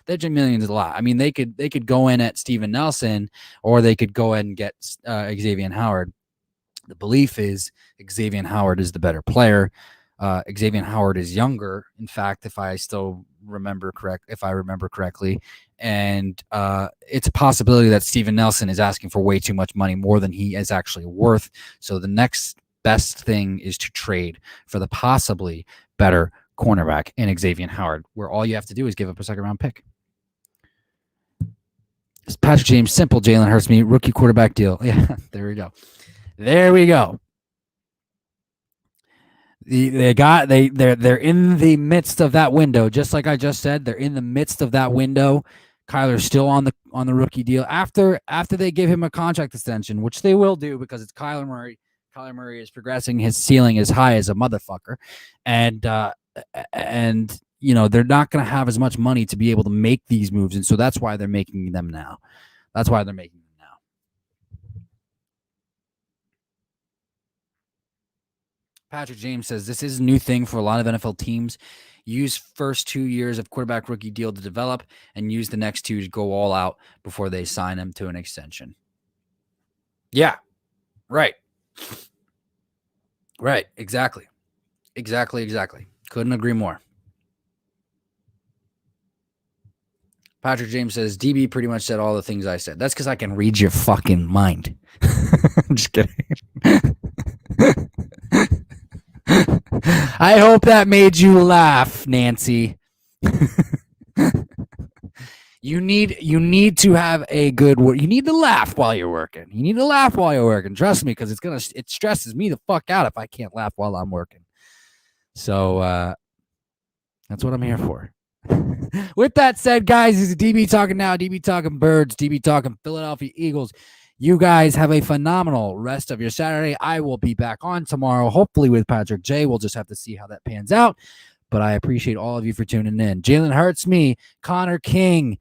13 million is a lot. I mean, they could go in at Steven Nelson, or they could go ahead and get Xavier Howard. The belief is Xavier Howard is the better player. Xavier Howard is younger, in fact, if I remember correctly, and it's a possibility that Steven Nelson is asking for way too much money, more than he is actually worth. So the next best thing is to trade for the possibly better cornerback in Xavier Howard, where all you have to do is give up a second-round pick. It's Patrick James, simple. Jalen Hurts me rookie quarterback deal. Yeah, there we go. They're in the midst of that window, just like I just said. They're in the midst of that window. Kyler's still on the rookie deal after they give him a contract extension, which they will do because it's Kyler Murray. Kyler Murray is progressing. His ceiling is high as a motherfucker, and they're not going to have as much money to be able to make these moves, and so that's why they're making them now. Patrick James says this is a new thing for a lot of NFL teams. Use first 2 years of quarterback rookie deal to develop, and use the next 2 to go all out before they sign him to an extension. Yeah, right. Exactly. Couldn't agree more. Patrick James says, DB pretty much said all the things I said. That's because I can read your fucking mind. I'm just kidding. I hope that made you laugh, Nancy. You need to have a good word. You need to laugh while you're working. Trust me, because it stresses me the fuck out if I can't laugh while I'm working. So that's what I'm here for. With that said, guys, this is DB talking now. DB talking birds. DB talking Philadelphia Eagles. You guys have a phenomenal rest of your Saturday. I will be back on tomorrow, hopefully with Patrick J. We'll just have to see how that pans out. But I appreciate all of you for tuning in. Jalen Hurts me, Connor King,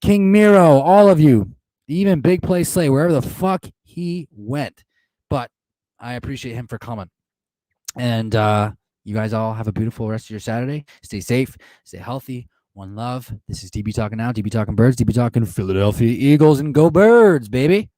King Miro, all of you, even Big Play Slay, wherever the fuck he went. But I appreciate him for coming. And you guys all have a beautiful rest of your Saturday. Stay safe, stay healthy. One love. This is DB talking now. DB talking birds. DB talking Philadelphia Eagles, and go birds, baby.